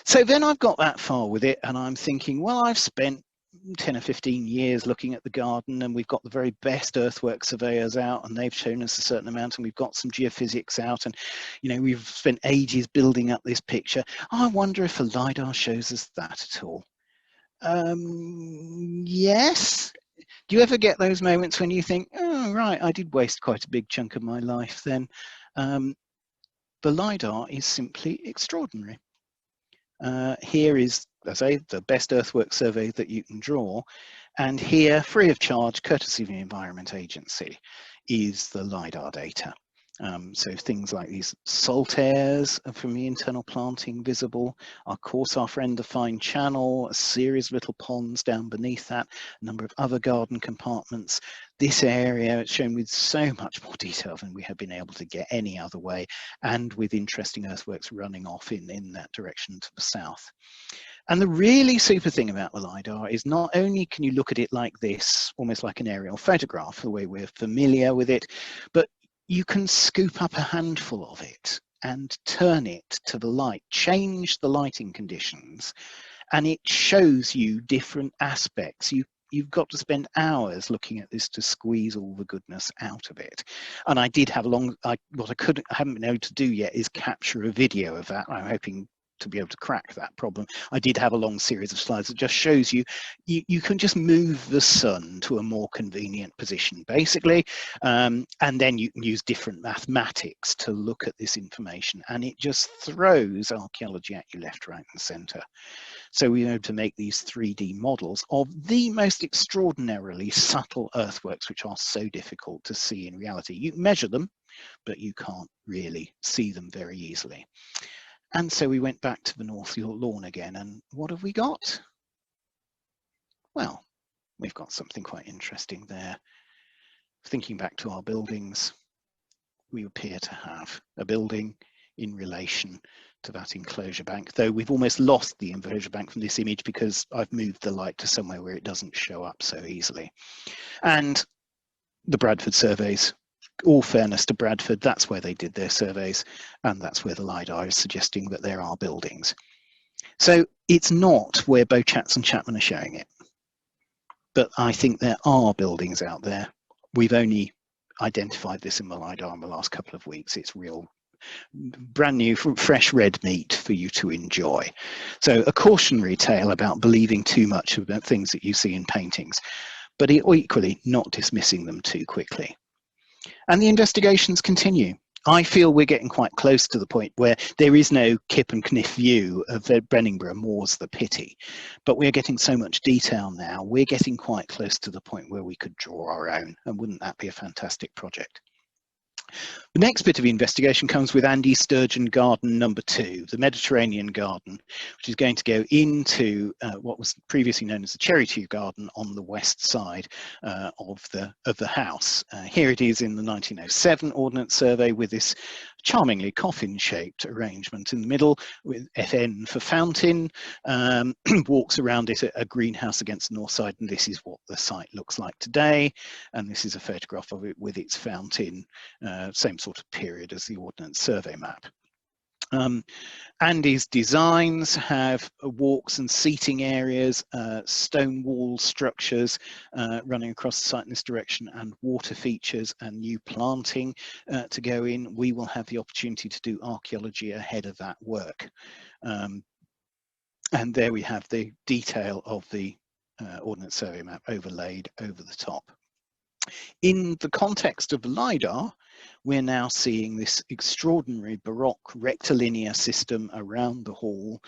So then I've got that far with it and I'm thinking, well, I've spent 10 or 15 years looking at the garden, and we've got the very best earthwork surveyors out and they've shown us a certain amount, and we've got some geophysics out, and we've spent ages building up this picture. I wonder if a LiDAR shows us that at all. Yes. Do you ever get those moments when you think, oh right, I did waste quite a big chunk of my life then? The LiDAR is simply extraordinary. Here is, as I say, the best earthwork survey that you can draw, and here, free of charge, courtesy of the Environment Agency, is the LiDAR data. So things like these salt airs from the internal planting visible, of course our friend the fine channel, a series of little ponds down beneath that, a number of other garden compartments. This area is shown with so much more detail than we have been able to get any other way, and with interesting earthworks running off in that direction to the south. And the really super thing about the LiDAR is not only can you look at it like this, almost like an aerial photograph, the way we're familiar with it, but you can scoop up a handful of it and turn it to the light, change the lighting conditions, and it shows you different aspects. You've got to spend hours looking at this to squeeze all the goodness out of it. And I did have what I haven't been able to do yet is capture a video of that. I'm hoping to be able to crack that problem. I did have a long series of slides that just shows you can just move the sun to a more convenient position, basically, and then you can use different mathematics to look at this information, and it just throws archaeology at you left, right, and centre. So we were able to make these 3D models of the most extraordinarily subtle earthworks, which are so difficult to see in reality. You measure them, but you can't really see them very easily. And so we went back to the North Lawn again, and what have we got? Well, we've got something quite interesting there. Thinking back to our buildings, we appear to have a building in relation to that enclosure bank, though we've almost lost the enclosure bank from this image because I've moved the light to somewhere where it doesn't show up so easily. And the Bradford surveys, all fairness to Bradford, that's where they did their surveys, and that's where the LiDAR is suggesting that there are buildings. So it's not where Beauchamps and Chapman are showing it, but I think there are buildings out there. We've only identified this in the LiDAR in the last couple of weeks. It's real brand new fresh red meat for you to enjoy. So a cautionary tale about believing too much about things that you see in paintings, but equally not dismissing them too quickly. And the investigations continue. I feel we're getting quite close to the point where there is no kip and kniff view of Beningboroughs, more's the pity. But we're getting so much detail now, we're getting quite close to the point where we could draw our own. And wouldn't that be a fantastic project? The next bit of investigation comes with Andy Sturgeon Garden number 2, the Mediterranean Garden, which is going to go into what was previously known as the Cherry Tree Garden on the west side of the house. Here it is in the 1907 Ordnance Survey with this charmingly coffin-shaped arrangement in the middle with FN for fountain, walks around it, a greenhouse against the north side, and this is what the site looks like today. And this is a photograph of it with its fountain, same sort of period as the Ordnance Survey map. Andy's designs have walks and seating areas, stone wall structures running across the site in this direction, and water features and new planting to go in. We will have the opportunity to do archaeology ahead of that work. And there we have the detail of the Ordnance Survey map overlaid over the top. In the context of the LiDAR, we're now seeing this extraordinary baroque rectilinear system around the hall.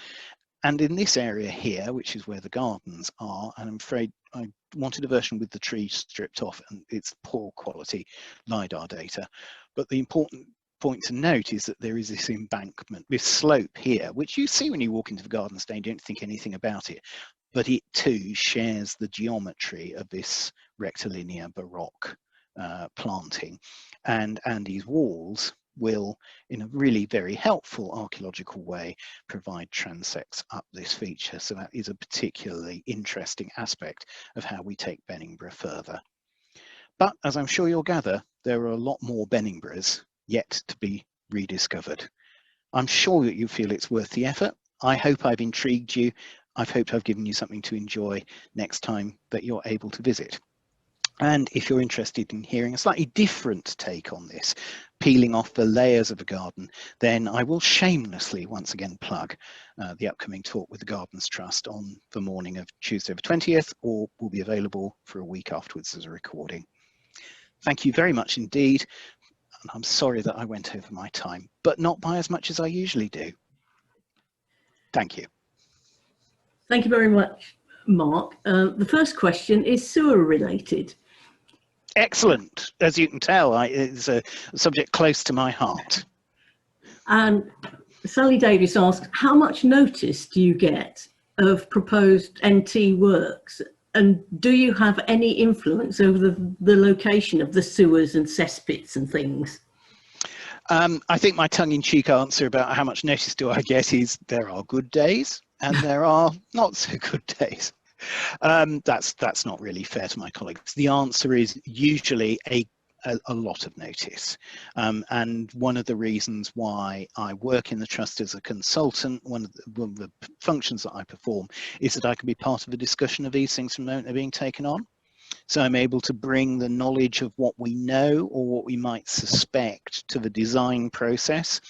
And in this area here, which is where the gardens are, and I'm afraid I wanted a version with the trees stripped off, and it's poor quality LiDAR data. But the important point to note is that there is this embankment, this slope here, which you see when you walk into the garden stand, you don't think anything about it. But it too shares the geometry of this rectilinear baroque planting, and these walls will, in a really very helpful archaeological way, provide transects up this feature. So that is a particularly interesting aspect of how we take Beningbrough further. But as I'm sure you'll gather, there are a lot more Beningboroughs yet to be rediscovered. I'm sure that you feel it's worth the effort. I hope I've intrigued you. I've hoped I've given you something to enjoy next time that you're able to visit. And if you're interested in hearing a slightly different take on this, peeling off the layers of a garden, then I will shamelessly once again plug the upcoming talk with the Gardens Trust on the morning of Tuesday the 20th, or will be available for a week afterwards as a recording. Thank you very much indeed. And I'm sorry that I went over my time, but not by as much as I usually do. Thank you. Thank you very much, Mark. The first question is sewer related. Excellent. As you can tell, it's a subject close to my heart. And Sally Davis asks, how much notice do you get of proposed NT works? And do you have any influence over the location of the sewers and cesspits and things? I think my tongue-in-cheek answer about how much notice do I get is there are good days and there are not so good days. That's not really fair to my colleagues. The answer is usually a lot of notice. And one of the reasons why I work in the trust as a consultant, one of the functions that I perform is that I can be part of a discussion of these things from the moment they're being taken on. So I'm able to bring the knowledge of what we know or what we might suspect to the design process,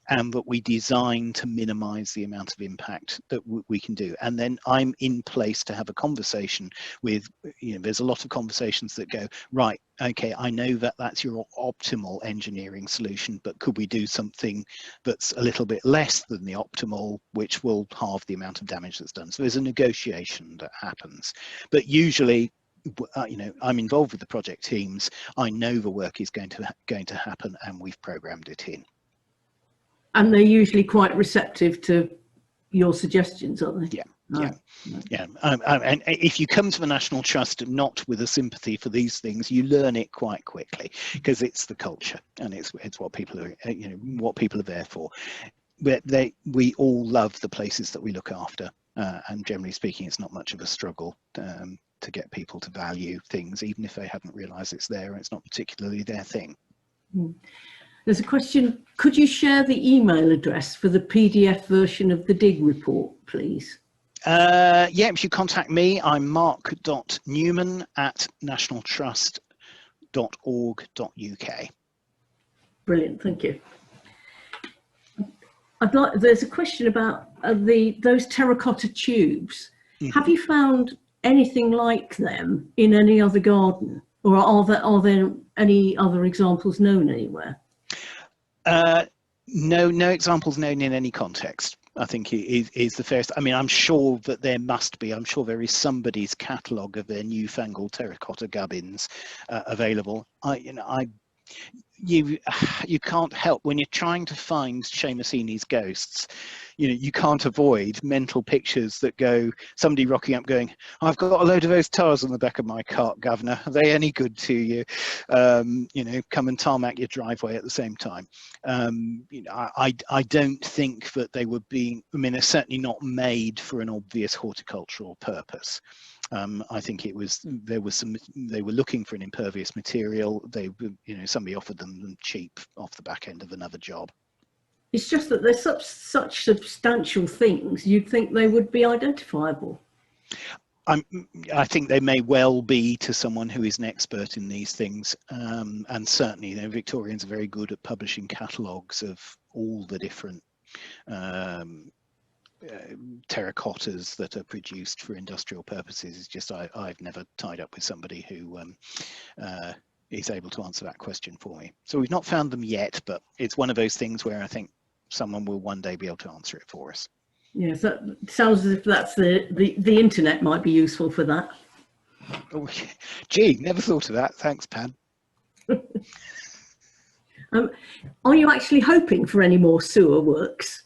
and that we design to minimize the amount of impact that we can do. And then I'm in place to have a conversation with, there's a lot of conversations that go, right, okay, I know that that's your optimal engineering solution, but could we do something that's a little bit less than the optimal, which will halve the amount of damage that's done? So there's a negotiation that happens. But usually, I'm involved with the project teams. I know the work is going to happen, and we've programmed it in. And they're usually quite receptive to your suggestions, aren't they? Yeah. And if you come to the National Trust not with a sympathy for these things, you learn it quite quickly, because it's the culture and it's what people are, what people are there for. We all love the places that we look after, and generally speaking, it's not much of a struggle to get people to value things, even if they haven't realised it's there and it's not particularly their thing. There's a question, could you share the email address for the PDF version of the dig report, please? Yeah, if you contact me, I'm mark.newman@nationaltrust.org.uk. Brilliant, thank you. There's a question about those terracotta tubes. Have you found anything like them in any other garden, or are there any other examples known anywhere? No examples known in any context, I think is the fairest. I mean, I'm sure that there must be. I'm sure there is somebody's catalogue of their newfangled terracotta gubbins available. You can't help when you're trying to find Seamus Heaney's ghosts. You can't avoid mental pictures that go, somebody rocking up going, I've got a load of those tires on the back of my cart, Governor. Are they any good to you? Come and tarmac your driveway at the same time. I don't think that they were they're certainly not made for an obvious horticultural purpose. I think they were looking for an impervious material. Somebody offered them cheap off the back end of another job. It's just that they're such substantial things, you'd think they would be identifiable. I think they may well be to someone who is an expert in these things, and certainly Victorians are very good at publishing catalogues of all the different terracottas that are produced for industrial purposes. It's just I've never tied up with somebody who is able to answer that question for me. So we've not found them yet, but it's one of those things where I think someone will one day be able to answer it for us. Yes, that sounds as if that's the internet might be useful for that. Oh, gee, never thought of that. Thanks, Pan. Are you actually hoping for any more sewer works?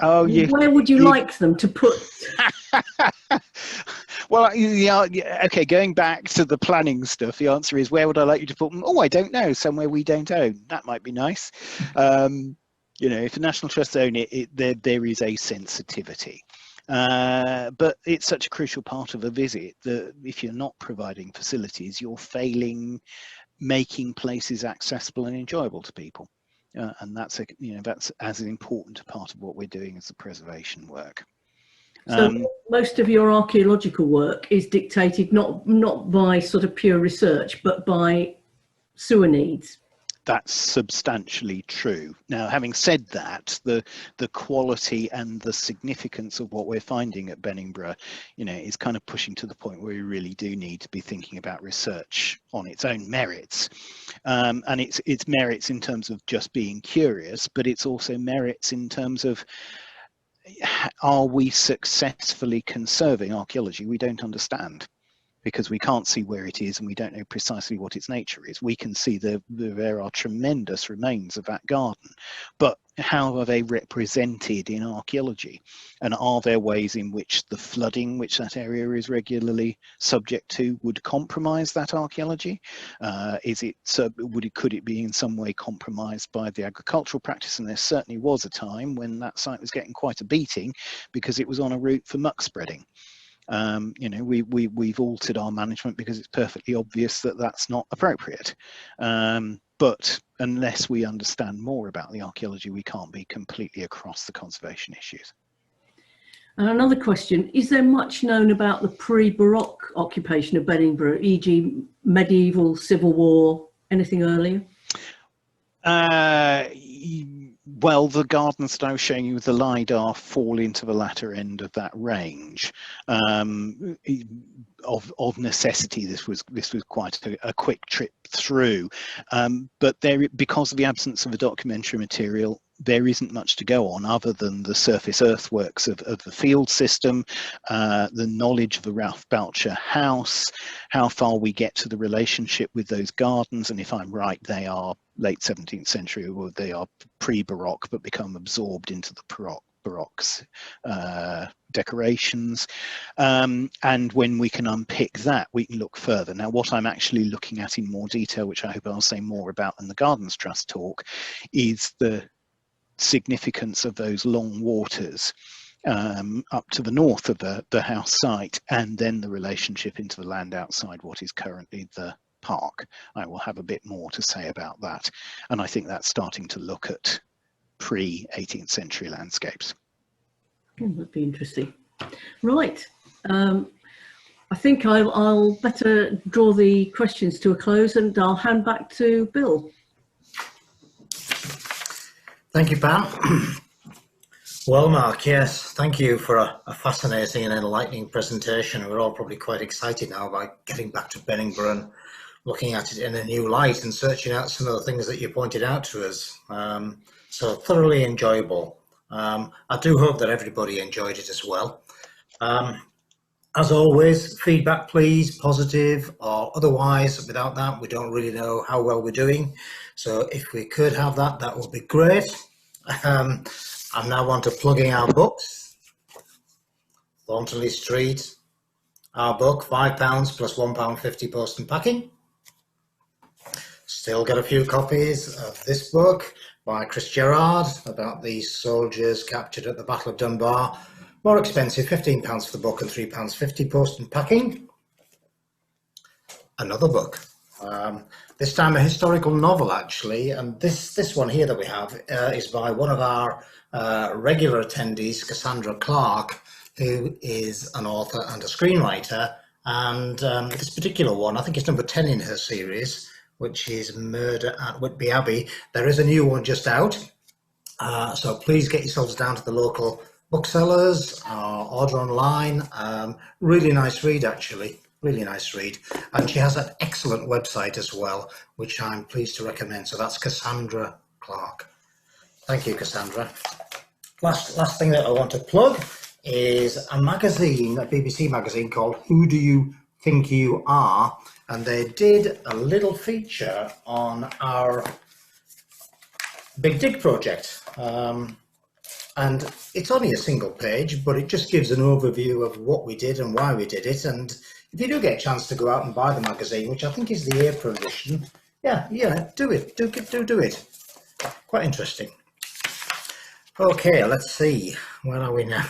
Oh, yeah. Where would you like them to put? Well, yeah, okay, going back to the planning stuff, the answer is, where would I like you to put them? Oh, I don't know, somewhere we don't own. That might be nice. If the National Trust own it, there is a sensitivity. But it's such a crucial part of a visit that if you're not providing facilities, you're failing making places accessible and enjoyable to people. And that's as important a part of what we're doing as the preservation work. So most of your archaeological work is dictated not by sort of pure research, but by sewer needs. That's substantially true. Now, having said that, the quality and the significance of what we're finding at Beningbourgh, is kind of pushing to the point where we really do need to be thinking about research on its own merits. And its merits in terms of just being curious, but it's also merits in terms of, are we successfully conserving archaeology we don't understand? Because we can't see where it is and we don't know precisely what its nature is. We can see there are tremendous remains of that garden, but how are they represented in archaeology? And are there ways in which the flooding which that area is regularly subject to would compromise that archaeology? Could it be in some way compromised by the agricultural practice? And there certainly was a time when that site was getting quite a beating because it was on a route for muck spreading. We've altered our management because it's perfectly obvious that that's not appropriate. But unless we understand more about the archaeology, we can't be completely across the conservation issues. And another question, is there much known about the pre-Baroque occupation of Beningbrough, e.g. medieval, Civil War, anything earlier? Well, the gardens that I was showing you with the LiDAR fall into the latter end of that range. Of necessity, this was quite a quick trip through, but because of the absence of the documentary material, there isn't much to go on other than the surface earthworks of the field system, the knowledge of the Ralph Belcher house, how far we get to the relationship with those gardens, and if I'm right, they are late 17th century, or they are pre-Baroque but become absorbed into the Baroque's decorations. And when we can unpick that, we can look further. Now, what I'm actually looking at in more detail, which I hope I'll say more about in the Gardens Trust talk, is the significance of those long waters up to the north of the house site, and then the relationship into the land outside what is currently the park. I will have a bit more to say about that, and I think that's starting to look at pre-18th century landscapes. That'd be interesting. Right. I think I'll better draw the questions to a close, and I'll hand back to Bill. Thank you, Pam. Well, Mark, yes, thank you for a fascinating and enlightening presentation. We're all probably quite excited now about getting back to Benningbrough and looking at it in a new light and searching out some of the things that you pointed out to us. So thoroughly enjoyable. I do hope that everybody enjoyed it as well. As always, feedback please, positive or otherwise. Without that, we don't really know how well we're doing. So if we could have that, that would be great. I now want to plug in our books. Thorntonley Street, our book, £5 plus £1.50 post and packing. Still got a few copies of this book by Chris Gerard about the soldiers captured at the Battle of Dunbar. More expensive, £15 for the book and £3.50 post and packing. Another book, this time a historical novel actually, and this one here that we have is by one of our regular attendees, Cassandra Clark, who is an author and a screenwriter, and this particular one, I think it's number 10 in her series, which is Murder at Whitby Abbey. There is a new one just out, so please get yourselves down to the local booksellers, order online. Really nice read actually, really nice read, and she has an excellent website as well, which I'm pleased to recommend. So that's Cassandra Clark. Thank you, Cassandra. Last thing that I want to plug is a magazine, a BBC magazine called Who Do You Think You Are? And they did a little feature on our Big Dig project. And it's only a single page, but it just gives an overview of what we did and why we did it. And if you do get a chance to go out and buy the magazine, which I think is the April edition, yeah, do it. Do it. Quite interesting. Okay, let's see. Where are we now?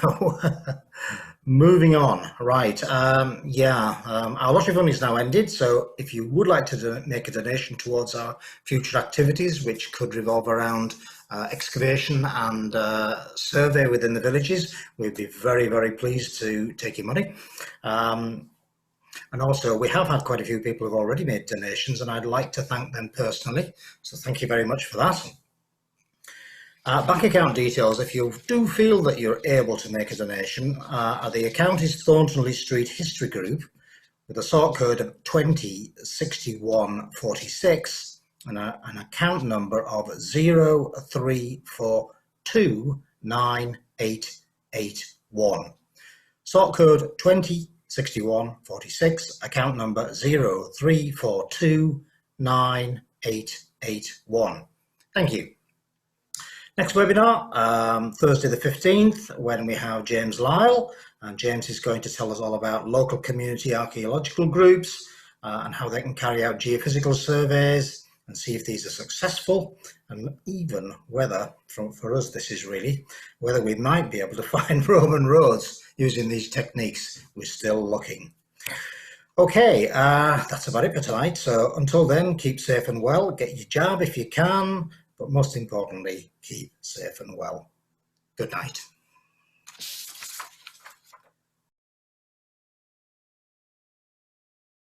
Moving on. Right. Our lottery fund is now ended. So if you would like to make a donation towards our future activities, which could revolve around excavation and survey within the villages, we'd be very, very pleased to take your money. And also, we have had quite a few people who've already made donations, and I'd like to thank them personally. So thank you very much for that. Bank account details, if you do feel that you're able to make a donation, the account is Thornton Street History Group with a sort code of 206146 and an account number of 03429881. Sort code 206146, account number 03429881. Thank you. Next webinar, Thursday the 15th, when we have James Lyle, and James is going to tell us all about local community archaeological groups and how they can carry out geophysical surveys and see if these are successful, and even whether, for us this is really, whether we might be able to find Roman roads using these techniques. We're still looking. Okay, that's about it for tonight. So until then, keep safe and well, get your jab if you can, but most importantly, keep safe and well. Good night.